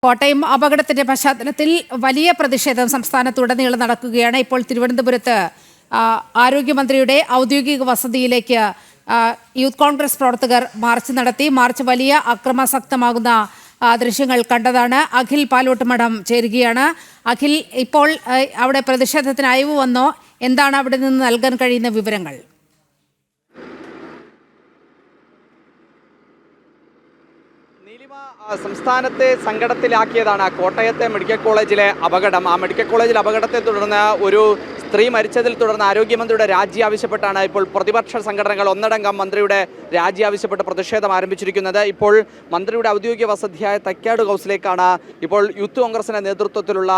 കോട്ടയം അപകടത്തിന്റെ പശ്ചാത്തലത്തിൽ വലിയ പ്രതിഷേധം സംസ്ഥാനത്തുടനീളം നടക്കുകയാണ്. ഇപ്പോൾ തിരുവനന്തപുരത്ത് ആരോഗ്യമന്ത്രിയുടെ ഔദ്യോഗിക വസതിയിലേക്ക് യൂത്ത് കോൺഗ്രസ് പ്രവർത്തകർ മാർച്ച് നടത്തി. മാർച്ച് വലിയ അക്രമാസക്തമാകുന്ന ദൃശ്യങ്ങൾ കണ്ടതാണ്. അഖിൽ പാലോട്ടുമഠം ചേരുകയാണ്. അഖിൽ, ഇപ്പോൾ അവിടെ പ്രതിഷേധത്തിന് അയവ് വന്നോ? എന്താണ് അവിടെ നിന്ന് നൽകാൻ കഴിയുന്ന വിവരങ്ങൾ? സംസ്ഥാനത്തെ സങ്കടത്തിലാക്കിയതാണ് കോട്ടയത്തെ മെഡിക്കൽ കോളേജിലെ അപകടം. ആ മെഡിക്കൽ കോളേജിൽ അപകടത്തെ തുടർന്ന് ഒരു സ്ത്രീ മരിച്ചതിൽ തുടർന്ന് ആരോഗ്യമന്ത്രിയുടെ രാജി ആവശ്യപ്പെട്ടാണ് ഇപ്പോൾ പ്രതിപക്ഷ സംഘടനകൾ ഒന്നടങ്കം മന്ത്രിയുടെ രാജി ആവശ്യപ്പെട്ട് പ്രതിഷേധം ആരംഭിച്ചിരിക്കുന്നത്. ഇപ്പോൾ മന്ത്രിയുടെ ഔദ്യോഗിക വസതിയായ തൈക്കാട് ഹൗസിലേക്കാണ് ഇപ്പോൾ യൂത്ത് കോൺഗ്രസിന്റെ നേതൃത്വത്തിലുള്ള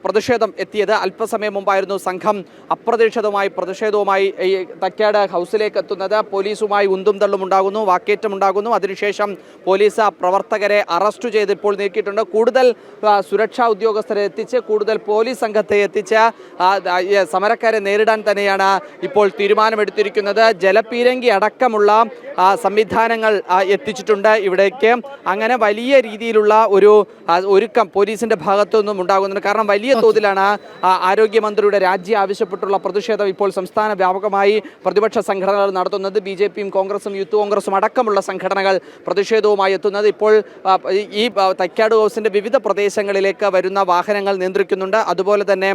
പ്രതിഷേധം എത്തിയത്. അല്പസമയം മുമ്പായിരുന്നു സംഘം അപ്രതീക്ഷിതമായി പ്രതിഷേധവുമായി ഈ തൈക്കാട് ഹൗസിലേക്ക് എത്തുന്നത്. പോലീസുമായി ഉന്തും തള്ളും ഉണ്ടാകുന്നു, വാക്കേറ്റം ഉണ്ടാകുന്നു. അതിനുശേഷം പോലീസ് പ്രവർത്തകരെ അറസ്റ്റ് ചെയ്ത് ഇപ്പോൾ നീക്കിയിട്ടുണ്ട്. കൂടുതൽ സുരക്ഷാ ഉദ്യോഗസ്ഥരെ എത്തിച്ച്, കൂടുതൽ പോലീസ് സംഘത്തെ എത്തിച്ച് സമരക്കാരെ നേരിടാൻ തന്നെയാണ് ഇപ്പോൾ തീരുമാനമെടുത്തിരിക്കുന്നത്. ജലപീരങ്കി അടക്കമുള്ള സംവിധാനങ്ങൾ എത്തിച്ചിട്ടുണ്ട് ഇവിടേക്ക്. അങ്ങനെ വലിയ രീതിയിലുള്ള ഒരു ഒരുക്കം പോലീസിന്റെ ഭാഗത്തു നിന്നും ഉണ്ടാകുന്നുണ്ട്. കാരണം വലിയ തോതിലാണ് ആരോഗ്യമന്ത്രിയുടെ രാജി ആവശ്യപ്പെട്ടുള്ള പ്രതിഷേധം ഇപ്പോൾ സംസ്ഥാന വ്യാപകമായി പ്രതിപക്ഷ സംഘടനകൾ നടത്തുന്നത്. BJPയും കോൺഗ്രസും യൂത്ത് കോൺഗ്രസും അടക്കമുള്ള സംഘടനകൾ പ്രതിഷേധവുമായി എത്തുന്നത്. ഇപ്പോൾ ഈ തൈക്കാട് ഹൗസിന്റെ വിവിധ പ്രദേശങ്ങളിലേക്ക് വരുന്ന വാഹനങ്ങൾ നിയന്ത്രിക്കുന്നുണ്ട്. അതുപോലെ തന്നെ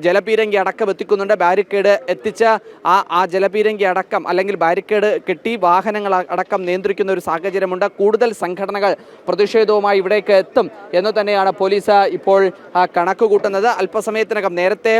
ജലപീരങ്കി അടക്കം എത്തിക്കുന്നുണ്ട്. ബാരിക്കേഡ് എത്തിച്ച് ആ ജലപീരങ്കി അടക്കം അല്ലെങ്കിൽ ബാരിക്കേഡ് കെട്ടി വാഹനങ്ങൾ അടക്കം നിയന്ത്രിക്കുന്ന ഒരു സാഹചര്യമുണ്ട്. കൂടുതൽ സംഘടനകൾ പ്രതിഷേധവുമായി ഇവിടേക്ക് എത്തും എന്ന് തന്നെയാണ് പോലീസ് ഇപ്പോൾ കണക്ക് കൂട്ടുന്നത്. അല്പസമയത്തിനകം നേരത്തെ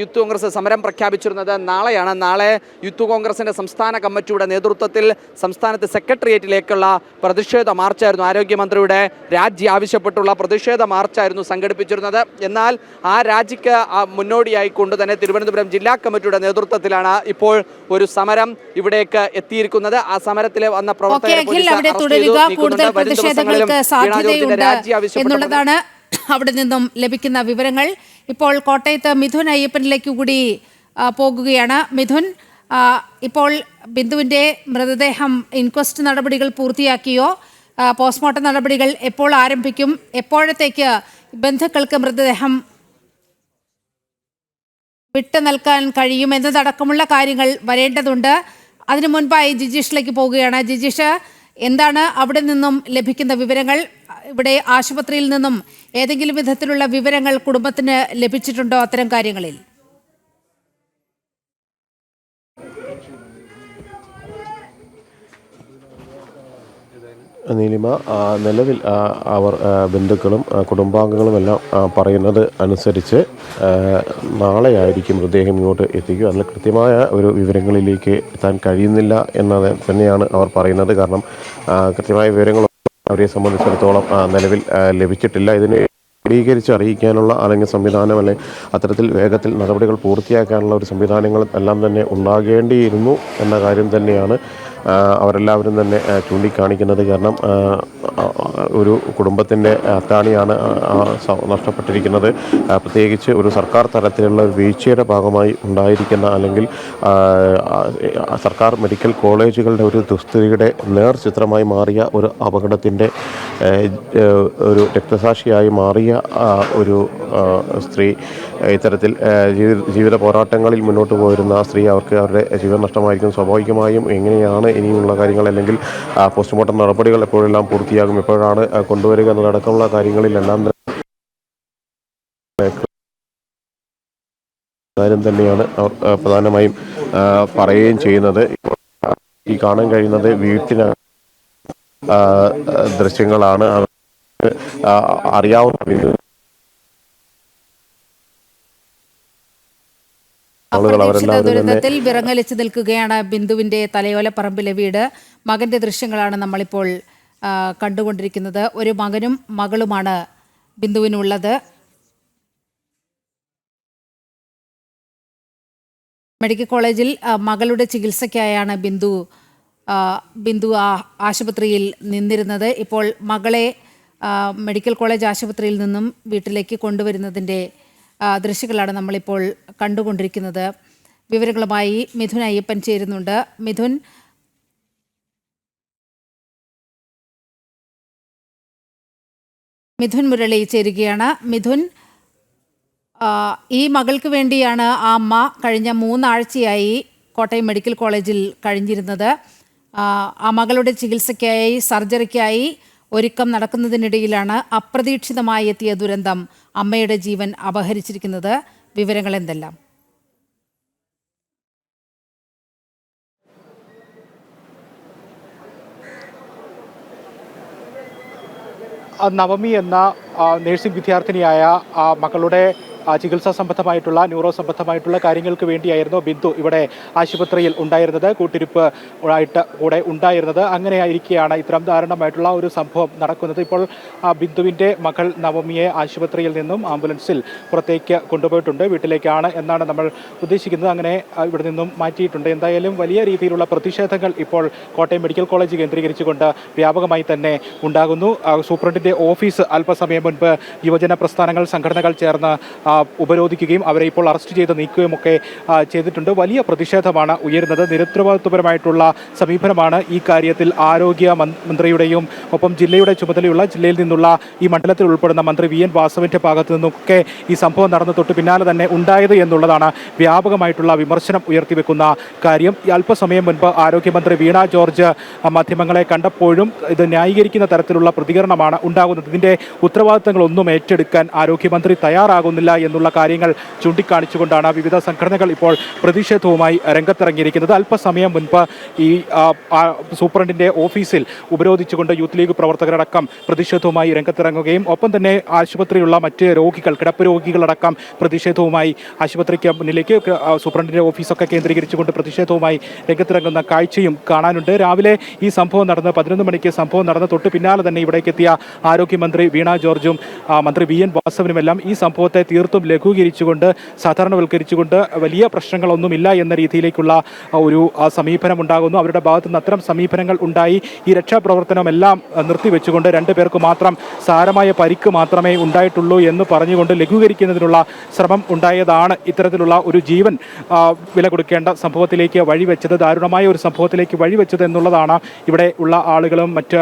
യൂത്ത് കോൺഗ്രസ് സമരം പ്രഖ്യാപിച്ചിരുന്നത് നാളെയാണ്. നാളെ യൂത്ത് കോൺഗ്രസിന്റെ സംസ്ഥാന കമ്മിറ്റിയുടെ നേതൃത്വത്തിൽ സംസ്ഥാനത്ത് സെക്രട്ടേറിയറ്റിലേക്കുള്ള പ്രതിഷേധ മാർച്ചായിരുന്നു, ആരോഗ്യമന്ത്രിയുടെ രാജി ആവശ്യപ്പെട്ടുള്ള പ്രതിഷേധ മാർച്ചായിരുന്നു സംഘടിപ്പിച്ചിരുന്നത്. എന്നാൽ ആ രാജിക്ക് മുന്നോടിയായിക്കൊണ്ട് തന്നെ തിരുവനന്തപുരം ജില്ലാ കമ്മിറ്റിയുടെ നേതൃത്വത്തിലാണ് ഇപ്പോൾ ഒരു സമരം ഇവിടേക്ക് എത്തിയിരിക്കുന്നത്. ആ സമരത്തിലെ വന്ന പ്രവർത്തകരെ എന്നുള്ളതാണ് അവിടെ നിന്നും ലഭിക്കുന്ന വിവരങ്ങൾ. ഇപ്പോൾ കോട്ടയത്ത് മിഥുൻ അയ്യപ്പനിലേക്ക് കൂടി പോകുകയാണ്. മിഥുൻ, ഇപ്പോൾ ബിന്ദുവിന്റെ മൃതദേഹം ഇൻക്വസ്റ്റ് നടപടികൾ പൂർത്തിയാക്കിയോ? പോസ്റ്റ്മോർട്ടം നടപടികൾ എപ്പോൾ ആരംഭിക്കും? എപ്പോഴത്തേക്ക് ബന്ധുക്കൾക്ക് മൃതദേഹം വിട്ടു നൽകാൻ കഴിയും എന്നതടക്കമുള്ള കാര്യങ്ങൾ വരേണ്ടതുണ്ട്. അതിനു മുൻപായി ജിജീഷിലേക്ക് പോവുകയാണ്. ജിജീഷ്, എന്താണ് അവിടെ നിന്നും ലഭിക്കുന്ന വിവരങ്ങൾ? ഇവിടെ ആശുപത്രിയിൽ നിന്നും ഏതെങ്കിലും വിധത്തിലുള്ള വിവരങ്ങൾ കുടുംബത്തിന് ലഭിച്ചിട്ടുണ്ടോ അത്തരം കാര്യങ്ങളിൽ? നീലിമ, നിലവിൽ അവർ ബന്ധുക്കളും കുടുംബാംഗങ്ങളുമെല്ലാം പറയുന്നത് അനുസരിച്ച് നാളെയായിരിക്കും മൃതദേഹം ഇങ്ങോട്ട് എത്തിക്കുക. അതിൽ കൃത്യമായ ഒരു വിവരങ്ങളിലേക്ക് എത്താൻ കഴിയുന്നില്ല എന്നത് തന്നെയാണ് അവർ പറയുന്നത്. കാരണം കൃത്യമായ വിവരങ്ങൾ അവരെ സംബന്ധിച്ചിടത്തോളം നിലവിൽ ലഭിച്ചിട്ടില്ല. ഇതിന് ക്രോഡീകരിച്ച് അറിയിക്കാനുള്ള അല്ലെങ്കിൽ സംവിധാനം അല്ലെങ്കിൽ അത്തരത്തിൽ വേഗത്തിൽ നടപടികൾ പൂർത്തിയാക്കാനുള്ള ഒരു സംവിധാനങ്ങൾ എല്ലാം തന്നെ ഉണ്ടാകേണ്ടിയിരുന്നു എന്ന കാര്യം തന്നെയാണ് അവരെല്ലാവരും തന്നെ ചൂണ്ടിക്കാണിക്കുന്നത്. കാരണം ഒരു കുടുംബത്തിൻ്റെ അത്താണിയാണ് നഷ്ടപ്പെട്ടിരിക്കുന്നത്. പ്രത്യേകിച്ച് ഒരു സർക്കാർ തലത്തിലുള്ള ഒരു വീഴ്ചയുടെ ഭാഗമായി ഉണ്ടായിരിക്കുന്ന അല്ലെങ്കിൽ സർക്കാർ മെഡിക്കൽ കോളേജുകളുടെ ഒരു ദുസ്ഥിതിയുടെ നേർചിത്രമായി മാറിയ ഒരു അപകടത്തിൻ്റെ ഒരു രക്തസാക്ഷിയായി മാറിയ ഒരു സ്ത്രീ, ഇത്തരത്തിൽ ജീവിത പോരാട്ടങ്ങളിൽ മുന്നോട്ട് പോയിരുന്ന ആ സ്ത്രീ, അവർക്ക് അവരുടെ ജീവൻ നഷ്ടമായിരിക്കും. സ്വാഭാവികമായും എങ്ങനെയാണ് ഇനിയുള്ള കാര്യങ്ങൾ അല്ലെങ്കിൽ പോസ്റ്റ്മോർട്ടം നടപടികൾ എപ്പോഴെല്ലാം പൂർത്തിയാകും, എപ്പോഴാണ് കൊണ്ടുവരിക എന്നതടക്കമുള്ള കാര്യങ്ങളിലെല്ലാം കാര്യം തന്നെയാണ് അവർ പ്രധാനമായും പറയുകയും ചെയ്യുന്നത്. ഈ കാണാൻ കഴിയുന്നത് വീട്ടിന് ദൃശ്യങ്ങളാണ്. അറിയാവുന്ന ദുരന്തത്തിൽ വിറങ്ങലിച്ചു നിൽക്കുകയാണ് ബിന്ദുവിന്റെ തലയോലപ്പറമ്പിലെ വീട്. മകന്റെ ദൃശ്യങ്ങളാണ് നമ്മളിപ്പോൾ കണ്ടുകൊണ്ടിരിക്കുന്നത്. ഒരു മകനും മകളുമാണ് ബിന്ദുവിനുള്ളത്. മെഡിക്കൽ കോളേജിൽ മകളുടെ ചികിത്സയ്ക്കായാണ് ബിന്ദു ആശുപത്രിയിൽ നിന്നിരുന്നത്. ഇപ്പോൾ മകളെ മെഡിക്കൽ കോളേജ് ആശുപത്രിയിൽ നിന്നും വീട്ടിലേക്ക് കൊണ്ടുവരുന്നതിൻ്റെ ദൃശ്യങ്ങളാണ് നമ്മളിപ്പോൾ കണ്ടുകൊണ്ടിരിക്കുന്നത്. വിവരങ്ങളുമായി മിഥുൻ അയ്യപ്പൻ ചേരുന്നുണ്ട്. മിഥുൻ, മിഥുൻ മുരളി ചേരുകയാണ്. മിഥുൻ, ഈ മകൾക്ക് വേണ്ടിയാണ് ആ അമ്മ കഴിഞ്ഞ 3 ആഴ്ചയായി കോട്ടയം മെഡിക്കൽ കോളേജിൽ കഴിഞ്ഞിരുന്നത്. ആ മകളുടെ ചികിത്സയ്ക്കായി, സർജറിക്കായി ഒരുക്കം നടക്കുന്നതിനിടയിലാണ് അപ്രതീക്ഷിതമായി എത്തിയ ദുരന്തം അമ്മയുടെ ജീവൻ അപഹരിച്ചിരിക്കുന്നത്. വിവരങ്ങൾ എന്തെല്ലാം? നവമി എന്ന നഴ്സിംഗ് വിദ്യാർത്ഥിനിയായ മകളുടെ ചികിത്സാ സംബന്ധമായിട്ടുള്ള ന്യൂറോ സംബന്ധമായിട്ടുള്ള കാര്യങ്ങൾക്ക് വേണ്ടിയായിരുന്നു ബിന്ദു ഇവിടെ ആശുപത്രിയിൽ ഉണ്ടായിരുന്നത്, കൂട്ടിരിപ്പ് ആയിട്ട് കൂടെ ഉണ്ടായിരുന്നത്. അങ്ങനെയായിരിക്കെയാണ് ഇത്തരം ദാരുണമായിട്ടുള്ള ഒരു സംഭവം നടക്കുന്നത്. ഇപ്പോൾ ബിന്ദുവിൻ്റെ മകൾ നവമിയെ ആശുപത്രിയിൽ നിന്നും ആംബുലൻസിൽ പുറത്തേക്ക് കൊണ്ടുപോയിട്ടുണ്ട്. വീട്ടിലേക്കാണ് എന്നാണ് നമ്മൾ ഉദ്ദേശിക്കുന്നത്. അങ്ങനെ ഇവിടെ നിന്നും മാറ്റിയിട്ടുണ്ട്. എന്തായാലും വലിയ രീതിയിലുള്ള പ്രതിഷേധങ്ങൾ ഇപ്പോൾ കോട്ടയം മെഡിക്കൽ കോളേജ് കേന്ദ്രീകരിച്ചുകൊണ്ട് വ്യാപകമായി തന്നെ ഉണ്ടാകുന്നു. സൂപ്രണ്ടിൻ്റെ ഓഫീസ് അല്പസമയം മുൻപ് യുവജന പ്രസ്ഥാനങ്ങൾ, സംഘടനകൾ ചേർന്ന് ഉപരോധിക്കുകയും അവരെ ഇപ്പോൾ അറസ്റ്റ് ചെയ്ത് നീക്കുകയും ഒക്കെ ചെയ്തിട്ടുണ്ട്. വലിയ പ്രതിഷേധമാണ് ഉയരുന്നത്. നിരുത്തരവാദിത്വപരമായിട്ടുള്ള സമീപനമാണ് ഈ കാര്യത്തിൽ ആരോഗ്യ മന്ത്രിയുടെയും ഒപ്പം ജില്ലയുടെ ചുമതലയുള്ള, ജില്ലയിൽ നിന്നുള്ള ഈ മണ്ഡലത്തിൽ ഉൾപ്പെടുന്ന മന്ത്രി VN വാസവന്റെ ഭാഗത്തു നിന്നൊക്കെ ഈ സംഭവം നടന്നു തൊട്ട് പിന്നാലെ തന്നെ ഉണ്ടായത് എന്നുള്ളതാണ് വ്യാപകമായിട്ടുള്ള വിമർശനം ഉയർത്തിവെക്കുന്ന കാര്യം. അല്പസമയം മുൻപ് ആരോഗ്യമന്ത്രി വീണ ജോർജ് മാധ്യമങ്ങളെ കണ്ടപ്പോഴും ഇത് ന്യായീകരിക്കുന്ന തരത്തിലുള്ള പ്രതികരണമാണ് ഉണ്ടാകുന്നത്. ഇതിൻ്റെ ഉത്തരവാദിത്തങ്ങളൊന്നും ഏറ്റെടുക്കാൻ ആരോഗ്യമന്ത്രി തയ്യാറാകുന്നില്ല എന്നുള്ള കാര്യങ്ങൾ ചൂണ്ടിക്കാണിച്ചുകൊണ്ടാണ് വിവിധ സംഘടനകൾ ഇപ്പോൾ പ്രതിഷേധവുമായി രംഗത്തിറങ്ങിയിരിക്കുന്നത്. അല്പസമയം മുൻപ് ഈ സൂപ്രണ്ടിൻ്റെ ഓഫീസിൽ ഉപരോധിച്ചുകൊണ്ട് യൂത്ത് ലീഗ് പ്രവർത്തകരടക്കം പ്രതിഷേധവുമായി രംഗത്തിറങ്ങുകയും ഒപ്പം തന്നെ ആശുപത്രിയിലുള്ള മറ്റ് രോഗികൾ, കിടപ്പ് രോഗികളടക്കം പ്രതിഷേധവുമായി ആശുപത്രിക്ക് മുന്നിലേക്ക് സൂപ്രണ്ടിൻ്റെ ഓഫീസൊക്കെ കേന്ദ്രീകരിച്ചുകൊണ്ട് പ്രതിഷേധവുമായി രംഗത്തിറങ്ങുന്ന കാഴ്ചയും കാണാനുണ്ട്. രാവിലെ ഈ സംഭവം നടന്ന് 11 മണിക്ക് സംഭവം നടന്ന് തൊട്ട് പിന്നാലെ തന്നെ ഇവിടേക്ക് എത്തിയ ആരോഗ്യമന്ത്രി വീണ ജോർജും മന്ത്രി VN വാസവനുമെല്ലാം ഈ സംഭവത്തെ തീർത്തും ലഘൂകരിച്ചുകൊണ്ട്, സാധാരണവൽക്കരിച്ചുകൊണ്ട് വലിയ പ്രശ്നങ്ങളൊന്നുമില്ല എന്ന രീതിയിലേക്കുള്ള ഒരു സമീപനം ഉണ്ടാകുന്നു. അവരുടെ ഭാഗത്തു നിന്ന് അത്തരം സമീപനങ്ങൾ ഉണ്ടായി. ഈ രക്ഷാപ്രവർത്തനമെല്ലാം നിർത്തിവെച്ചുകൊണ്ട് 2 പേർക്ക് മാത്രം സാരമായ പരിക്ക് മാത്രമേ ഉണ്ടായിട്ടുള്ളൂ എന്ന് പറഞ്ഞുകൊണ്ട് ലഘൂകരിക്കുന്നതിനുള്ള ശ്രമം ഉണ്ടായതാണ് ഇത്തരത്തിലുള്ള ഒരു ജീവൻ വില കൊടുക്കേണ്ട സംഭവത്തിലേക്ക് വഴിവെച്ചത്, ദാരുണമായ ഒരു സംഭവത്തിലേക്ക് വഴിവെച്ചത് എന്നുള്ളതാണ് ഇവിടെ ഉള്ള ആളുകളും മറ്റ്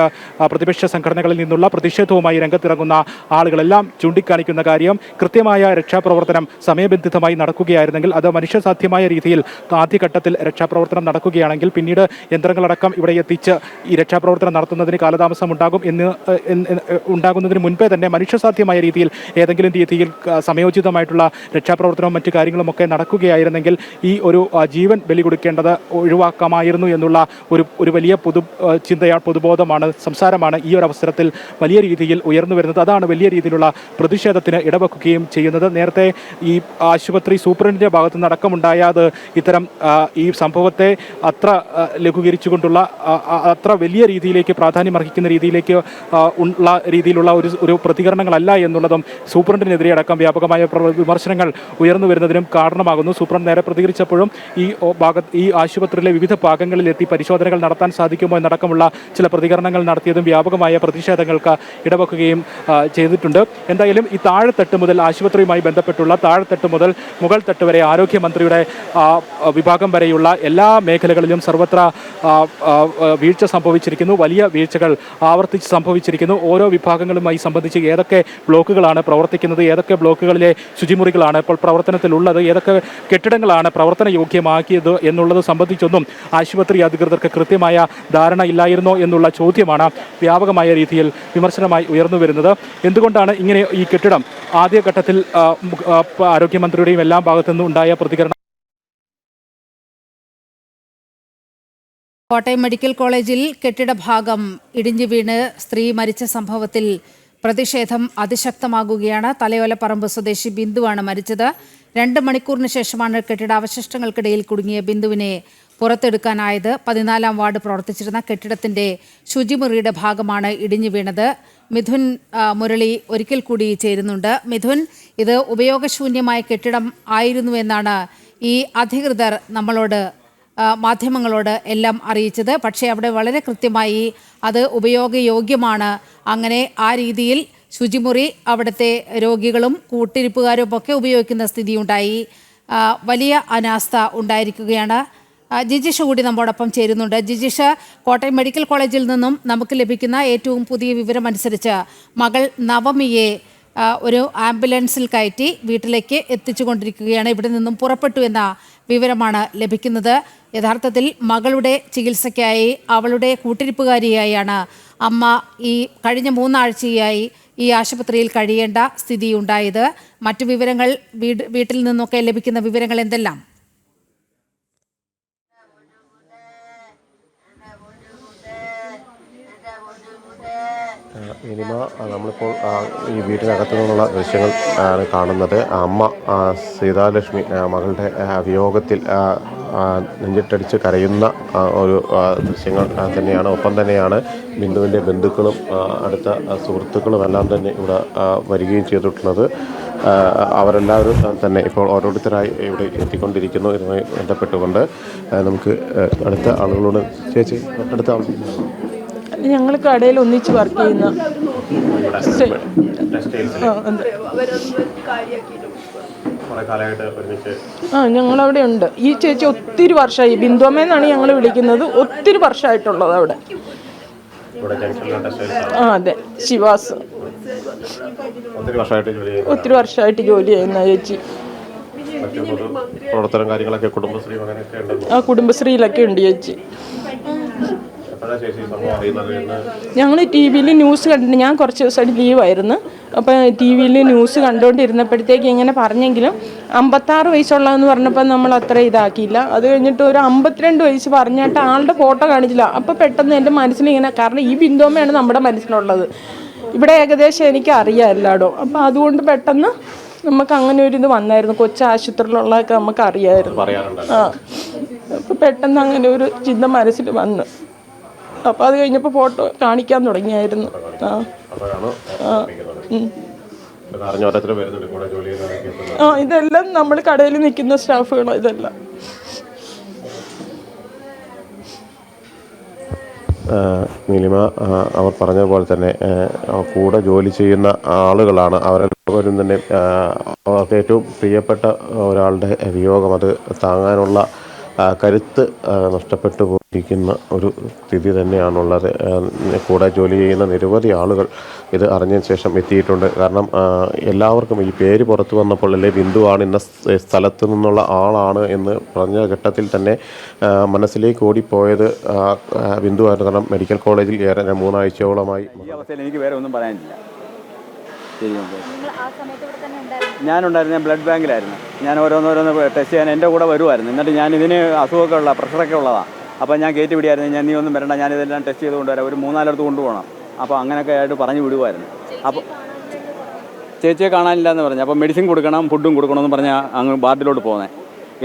പ്രതിപക്ഷ സംഘടനകളിൽ നിന്നുള്ള പ്രതിഷേധവുമായി രംഗത്തിറങ്ങുന്ന ആളുകളെല്ലാം ചൂണ്ടിക്കാണിക്കുന്ന കാര്യം. കൃത്യമായ രക്ഷാപ്രവർത്തനം സമയബന്ധിതമായി നടക്കുകയായിരുന്നെങ്കിൽ, അത് മനുഷ്യസാധ്യമായ രീതിയിൽ ആദ്യഘട്ടത്തിൽ രക്ഷാപ്രവർത്തനം നടക്കുകയാണെങ്കിൽ പിന്നീട് യന്ത്രങ്ങളടക്കം ഇവിടെ എത്തിച്ച് ഈ രക്ഷാപ്രവർത്തനം നടത്തുന്നതിന് കാലതാമസം ഉണ്ടാകുന്നതിന് മുൻപേ തന്നെ മനുഷ്യസാധ്യമായ രീതിയിൽ ഏതെങ്കിലും രീതിയിൽ സമയോചിതമായിട്ടുള്ള രക്ഷാപ്രവർത്തനവും മറ്റു കാര്യങ്ങളുമൊക്കെ നടക്കുകയായിരുന്നെങ്കിൽ ഈ ഒരു ജീവൻ ബലി കൊടുക്കേണ്ടത് ഒഴിവാക്കാമായിരുന്നു എന്നുള്ള ഒരു വലിയ പൊതുബോധമാണ്, സംസാരമാണ് ഈ ഒരു അവസരത്തിൽ വലിയ രീതിയിൽ ഉയർന്നു വരുന്നത്. അതാണ് വലിയ രീതിയിലുള്ള പ്രതിഷേധത്തിന് ഇടവെക്കുകയും ചെയ്യുന്നത്. നേരത്തെ ഈ ആശുപത്രി സൂപ്രണ്ടിൻ്റെ ഭാഗത്ത് നിന്ന് അടക്കമുണ്ടായത് ഇത്തരം ഈ സംഭവത്തെ അത്ര ലഘൂകരിച്ചുകൊണ്ടുള്ള, അത്ര വലിയ രീതിയിലേക്ക് പ്രാധാന്യം അർഹിക്കുന്ന രീതിയിലേക്ക് ഉള്ള രീതിയിലുള്ള ഒരു പ്രതികരണങ്ങളല്ല എന്നുള്ളതും സൂപ്രണ്ടിനെതിരെ അടക്കം വ്യാപകമായ വിമർശനങ്ങൾ ഉയർന്നു വരുന്നതിനും കാരണമാകുന്നു. സൂപ്രണ്ട് നേരെ പ്രതികരിച്ചപ്പോഴും ഈ ആശുപത്രിയിലെ വിവിധ ഭാഗങ്ങളിലെത്തി പരിശോധനകൾ നടത്താൻ സാധിക്കുമോ എന്നടക്കമുള്ള ചില പ്രതികരണങ്ങൾ നടത്തിയതും വ്യാപകമായ പ്രതിഷേധങ്ങൾക്ക് ഇടവെക്കുകയും ചെയ്തിട്ടുണ്ട്. എന്തായാലും ഈ താഴെത്തട്ട് മുതൽ, ആശുപത്രിയുമായി ബന്ധപ്പെട്ടുള്ള താഴെത്തട്ട് മുതൽ മുകൾ തട്ട് വരെ ആരോഗ്യമന്ത്രിയുടെ വിഭാഗം വരെയുള്ള എല്ലാ മേഖലകളിലും സർവത്ര വീഴ്ച സംഭവിച്ചിരിക്കുന്നു. വലിയ വീഴ്ചകൾ ആവർത്തിച്ച് സംഭവിച്ചിരിക്കുന്നു. ഓരോ വിഭാഗങ്ങളുമായി സംബന്ധിച്ച് ഏതൊക്കെ ബ്ലോക്കുകളാണ് പ്രവർത്തിക്കുന്നത്, ഏതൊക്കെ ബ്ലോക്കുകളിലെ ശുചിമുറികളാണ് ഇപ്പോൾ പ്രവർത്തനത്തിലുള്ളത്, ഏതൊക്കെ കെട്ടിടങ്ങളാണ് പ്രവർത്തന യോഗ്യമാക്കിയത് എന്നുള്ളത് സംബന്ധിച്ചൊന്നും ആശുപത്രി അധികൃതർക്ക് കൃത്യമായ ധാരണ ഇല്ലായിരുന്നോ എന്നുള്ള ചോദ്യമാണ് വ്യാപകമായ രീതിയിൽ വിമർശനമായി ഉയർന്നു വരുന്നത്. എന്തുകൊണ്ടാണ് ഇങ്ങനെ ഈ കെട്ടിടം ആദ്യഘട്ടത്തിൽ ആരോഗ്യമന്ത്രിയുടെയും എല്ലാ ഭാഗത്തു നിന്നും ഉണ്ടായ പ്രതികരണം? കോട്ടയം മെഡിക്കൽ കോളേജിൽ കെട്ടിടഭാഗം ഇടിഞ്ഞു വീണ് സ്ത്രീ മരിച്ച സംഭവത്തിൽ പ്രതിഷേധം അതിശക്തമാകുകയാണ്. തലയോലപ്പറമ്പ് സ്വദേശി ബിന്ദുവാണ് മരിച്ചത്. 2 മണിക്കൂറിന് ശേഷമാണ് കെട്ടിടാവശിഷ്ടങ്ങൾക്കിടയിൽ കുടുങ്ങിയ ബിന്ദുവിനെ പുറത്തെടുക്കാനായത്. 14-ാം വാർഡ് പ്രവർത്തിച്ചിരുന്ന കെട്ടിടത്തിന്റെ ശുചിമുറിയുടെ ഭാഗമാണ് ഇടിഞ്ഞു വീണത്. മിഥുൻ മുരളി ഒരിക്കൽ കൂടി ചേരുന്നുണ്ട്. മിഥുൻ, ഇത് ഉപയോഗശൂന്യമായ കെട്ടിടം ആയിരുന്നുവെന്നാണ് ഈ അധികൃതർ മാധ്യമങ്ങളോട് എല്ലാം അറിയിച്ചത്. പക്ഷേ അവിടെ വളരെ കൃത്യമായി അത് ഉപയോഗയോഗ്യമാണ്. അങ്ങനെ ആ രീതിയിൽ ശുചിമുറി അവിടുത്തെ രോഗികളും കൂട്ടിരിപ്പുകാരും ഒക്കെ ഉപയോഗിക്കുന്ന സ്ഥിതിയുണ്ടായി. വലിയ അനാസ്ഥ ഉണ്ടായിരിക്കുകയാണ്. ജിജിഷ കൂടി നമ്മോടൊപ്പം ചേരുന്നുണ്ട്. ജിജിഷ, കോട്ടയം മെഡിക്കൽ കോളേജിൽ നിന്നും നമുക്ക് ലഭിക്കുന്ന ഏറ്റവും പുതിയ വിവരം അനുസരിച്ച് മകൾ നവമിയെ ഒരു ആംബുലൻസിൽ കയറ്റി വീട്ടിലേക്ക് എത്തിച്ചുകൊണ്ടിരിക്കുകയാണ്. ഇവിടെ നിന്നും പുറപ്പെട്ടു എന്ന വിവരമാണ് ലഭിക്കുന്നത്. യഥാർത്ഥത്തിൽ മകളുടെ ചികിത്സയ്ക്കായി അവളുടെ കൂട്ടിരിപ്പുകാരിയായാണ് അമ്മ ഈ കഴിഞ്ഞ 3 ആഴ്ചയായി ഈ ആശുപത്രിയിൽ കഴിയേണ്ട സ്ഥിതി ഉണ്ടായത്. മറ്റു വിവരങ്ങൾ വീട്ടിൽ നിന്നൊക്കെ ലഭിക്കുന്ന വിവരങ്ങൾ എന്തെല്ലാം? ഇനിമ നമ്മളിപ്പോൾ ഈ വീട്ടിനകത്തു നിന്നുള്ള ദൃശ്യങ്ങൾ ആണ് കാണുന്നത്. അമ്മ സീതാലക്ഷ്മി മകളുടെ വിയോഗത്തിൽ നെഞ്ചിട്ടടിച്ച് കരയുന്ന ഒരു ദൃശ്യങ്ങൾ തന്നെയാണ്. ഒപ്പം തന്നെയാണ് ബിന്ദുവിൻ്റെ ബന്ധുക്കളും അടുത്ത സുഹൃത്തുക്കളും എല്ലാം തന്നെ ഇവിടെ വരികയും ചെയ്തിട്ടുള്ളത്. അവരെല്ലാവരും തന്നെ ഇപ്പോൾ ഓരോരുത്തരായി ഇവിടെ എത്തിക്കൊണ്ടിരിക്കുന്നു. ഇതുമായി ബന്ധപ്പെട്ടുകൊണ്ട് നമുക്ക് അടുത്ത ആളുകളോട് ചേച്ചി അടുത്ത ആൾ ഞങ്ങൾ കടയിൽ ഒന്നിച്ച് വർക്ക് ചെയ്യുന്ന ഞങ്ങളവിടെ ഉണ്ട്. ഈ ചേച്ചി ഒത്തിരി വർഷമായി, ബിന്ദുമ്മയെന്നാണ് ഞങ്ങൾ വിളിക്കുന്നത്, ഒത്തിരി വർഷമായിട്ടുള്ളത് അവിടെ. അതെ, ശിവാസ് ഒത്തിരി വർഷമായിട്ട് ജോലി ചെയ്യുന്ന ചേച്ചി. കുടുംബശ്രീയിലൊക്കെ ഉണ്ട് ചേച്ചി. ഞങ്ങൾ ടി വിയിൽ ന്യൂസ് കണ്ടിട്ട്, ഞാൻ കുറച്ച് ദിവസമായിട്ട് ലീവായിരുന്നു, അപ്പോൾ ടി വിയിൽ ന്യൂസ് കണ്ടുകൊണ്ടിരുന്നപ്പോഴത്തേക്ക് ഇങ്ങനെ പറഞ്ഞെങ്കിലും 56 വയസ്സുള്ളതെന്ന് പറഞ്ഞപ്പോൾ നമ്മൾ അത്ര ഇതാക്കിയില്ല. അത് കഴിഞ്ഞിട്ട് ഒരു 52 വയസ്സ് പറഞ്ഞിട്ട് ആളുടെ ഫോട്ടോ കാണിച്ചില്ല. അപ്പോൾ പെട്ടെന്ന് എൻ്റെ മനസ്സിലിങ്ങനെ, കാരണം ഈ ബിന്ദുമ്മയാണ് നമ്മുടെ മനസ്സിലുള്ളത്, ഇവിടെ ഏകദേശം എനിക്ക് അറിയാം എല്ലായിടും. അപ്പോൾ അതുകൊണ്ട് പെട്ടെന്ന് നമുക്ക് അങ്ങനെ ഒരു ഇത് വന്നായിരുന്നു. കൊച്ചാശുപത്രിയിലുള്ളതൊക്കെ നമുക്ക് അറിയാമായിരുന്നു. അപ്പോൾ പെട്ടെന്ന് അങ്ങനെ ഒരു ചിന്ത മനസ്സിൽ വന്നു. അപ്പോൾ അത് കഴിഞ്ഞപ്പോൾ ഫോട്ടോ കാണിക്കാൻ തുടങ്ങിയായിരുന്നു. ഇതെല്ലാം നമ്മൾ കടയിൽ നിൽക്കുന്ന സ്റ്റാഫുകളോ ഇതെല്ലാം. നീലിമ അവർ പറഞ്ഞതുപോലെ തന്നെ കൂടെ ജോലി ചെയ്യുന്ന ആളുകളാണ് അവരെല്ലാവരും തന്നെ. അവർക്ക് ഏറ്റവും പ്രിയപ്പെട്ട ഒരാളുടെ വിയോഗം അത് താങ്ങാനുള്ള കരുത്ത് നഷ്ടപ്പെട്ടു പോയിരിക്കുന്ന ഒരു സ്ഥിതി തന്നെയാണുള്ളത്. കൂടെ ജോലി ചെയ്യുന്ന നിരവധി ആളുകൾ ഇത് അറിഞ്ഞതിന് ശേഷം എത്തിയിട്ടുണ്ട്. കാരണം എല്ലാവർക്കും ഈ പേര് പുറത്തു വന്നപ്പോൾ അല്ലെ ബിന്ദുവാണ് ഇന്ന സ്ഥലത്തു നിന്നുള്ള ആളാണ് എന്ന് പറഞ്ഞ ഘട്ടത്തിൽ തന്നെ മനസ്സിലേക്ക് ഓടിപ്പോയത് ബിന്ദുവായിരുന്നു. കാരണം മെഡിക്കൽ കോളേജിൽ 3 ആഴ്ചയോളമായി. ഈ അവസ്ഥയിൽ എനിക്ക് വേറെ ഒന്നും പറയാനില്ല. ഞാനുണ്ടായിരുന്നു, ഞാൻ ബ്ലഡ് ബാങ്കിലായിരുന്നു. ഞാൻ ഓരോന്നോരോന്ന് ടെസ്റ്റ് ചെയ്യാൻ എൻ്റെ കൂടെ വരുമായിരുന്നു. എന്നിട്ട് ഞാൻ ഇതിന് അസുഖമൊക്കെ ഉള്ള പ്രഷറൊക്കെ ഉള്ളതാണ്. അപ്പോൾ ഞാൻ കയറ്റി വിടിയായിരുന്നു, ഞാൻ നീ ഒന്നും വരണ്ട, ഞാനിതെല്ലാം ടെസ്റ്റ് ചെയ്ത് കൊണ്ടുവരാം, ഒരു 3-4 കൊണ്ടുപോകണം. അപ്പോൾ അങ്ങനെയൊക്കെ ആയിട്ട് പറഞ്ഞു വിടുമായിരുന്നു. അപ്പോൾ ചേച്ചിയെ കാണാനില്ല എന്ന് പറഞ്ഞു. അപ്പോൾ മെഡിസിൻ കൊടുക്കണം, ഫുഡും കൊടുക്കണമെന്ന് പറഞ്ഞാൽ അങ്ങ് വാർഡിലോട്ട് പോകുന്നത്.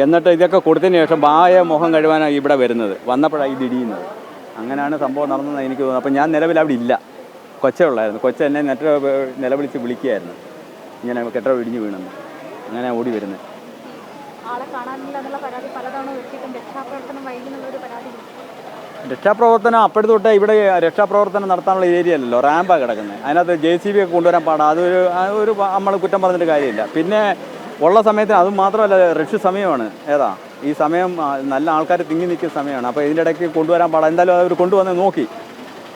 എന്നിട്ട് ഇതൊക്കെ കൊടുത്തതിന് ശേഷം മുഖം കഴുകാനാണ് ഇവിടെ വരുന്നത്. വന്നപ്പോഴാണ് ഇത് ഇടിയുന്നത്. അങ്ങനെയാണ് സംഭവം നടന്നതെന്ന് എനിക്ക് തോന്നുന്നു. അപ്പോൾ ഞാൻ നിലവിൽ അവിടെ ഇല്ല, കൊച്ചേ ഉള്ളായിരുന്നു. കൊച്ച എന്നെ നിലവിളിച്ച് വിളിക്കുകയായിരുന്നു, ഇങ്ങനെ കെട്ട ഇടിഞ്ഞു വീണെന്ന്. അങ്ങനെ ഓടി വരുന്നത്. രക്ഷാപ്രവർത്തനം അപ്പോഴത്തെ തൊട്ടേ ഇവിടെ രക്ഷാപ്രവർത്തനം നടത്താനുള്ള ഏരിയ അല്ലല്ലോ, റാമ്പാണ് കിടക്കുന്നത്. അതിനകത്ത് JCB ഒക്കെ കൊണ്ടുവരാൻ പാടാം. അതൊരു നമ്മൾ കുറ്റം പറഞ്ഞിട്ട് കാര്യമില്ല. പിന്നെ ഉള്ള സമയത്തിന് അത് മാത്രമല്ല, റഷ് സമയമാണ്. ഈ സമയം നല്ല ആൾക്കാർ തിങ്ങി നിൽക്കുന്ന സമയമാണ്. അപ്പോൾ ഇതിൻ്റെ ഇടയ്ക്ക് കൊണ്ടുവരാൻ പാടാം. എന്തായാലും അവർ കൊണ്ടുവന്ന് നോക്കി.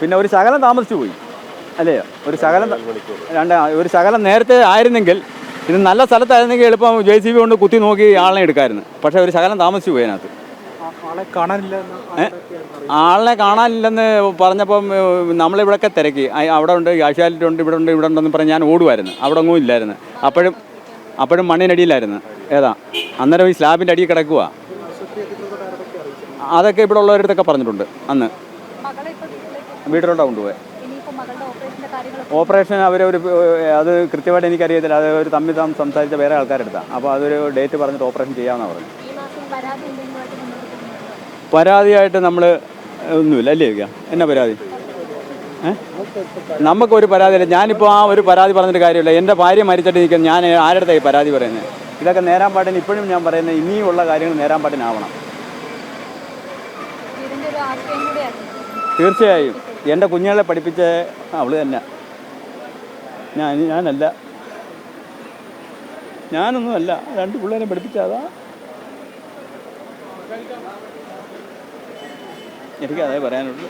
പിന്നെ ഒരു ശകലം താമസിച്ചു പോയി അല്ലേ, ഒരു ശകലം നേരത്തെ ആയിരുന്നെങ്കിൽ, ഇത് നല്ല സ്ഥലത്തായിരുന്നെങ്കിൽ എളുപ്പം JCB കൊണ്ട് കുത്തി നോക്കി ആളിനെ എടുക്കാമായിരുന്നു. പക്ഷേ ഒരു ശകലം താമസിച്ചു പോയി അതിനകത്ത്. ആളിനെ കാണാനില്ലെന്ന് പറഞ്ഞപ്പം നമ്മളിവിടെയൊക്കെ തിരക്കി. അവിടെ ഉണ്ട്, കാഷ്വാലിറ്റി ഉണ്ട്, ഇവിടെ ഉണ്ടെന്ന് പറഞ്ഞ് ഞാൻ ഓടുമായിരുന്നു. അവിടെ ഒന്നും ഇല്ലായിരുന്നു. അപ്പോഴും മണ്ണിനടിയിലായിരുന്നു. അന്നേരം ഈ സ്ലാബിൻ്റെ അടിയിൽ കിടക്കുക. അതൊക്കെ ഇവിടെ ഉള്ളവരടുത്തൊക്കെ പറഞ്ഞിട്ടുണ്ട്. അന്ന് വീട്ടിലോട്ടാണ് കൊണ്ടുപോയത്. ഓപ്പറേഷൻ അത് കൃത്യമായിട്ട് എനിക്കറിയത്തില്ല. അത് ഒരു തമ്മിൽ സംസാരിച്ച വേറെ ആൾക്കാരെടുത്താണ്. അപ്പോൾ അതൊരു ഡേറ്റ് പറഞ്ഞിട്ട് ഓപ്പറേഷൻ ചെയ്യാമെന്നാണ് പറഞ്ഞു. പരാതിയായിട്ട് നമ്മൾ ഒന്നുമില്ല അല്ലേ? എന്നാ പരാതി? നമുക്കൊരു പരാതിയില്ല. ഞാനിപ്പോൾ ആ ഒരു പരാതി പറഞ്ഞിട്ട് കാര്യമില്ല. എൻ്റെ ഭാര്യ മരിച്ചിട്ട് നിൽക്കാൻ ഞാൻ ആരുടെ പരാതി പറയുന്നത്? ഇതൊക്കെ നേരാൻ പാട്ടിന് ഇപ്പോഴും ഞാൻ പറയുന്നത് ഇനിയുള്ള കാര്യങ്ങൾ നേരാൻ പാട്ടിനാവണം. തീർച്ചയായും എൻ്റെ കുഞ്ഞുങ്ങളെ പഠിപ്പിച്ച അവൾ തന്നെ. ഞാനല്ല, ഞാനൊന്നുമല്ല. 2 പിള്ളേരെ പഠിപ്പിച്ചതാ. എനിക്ക് അതേ പറയാനുള്ളൂ.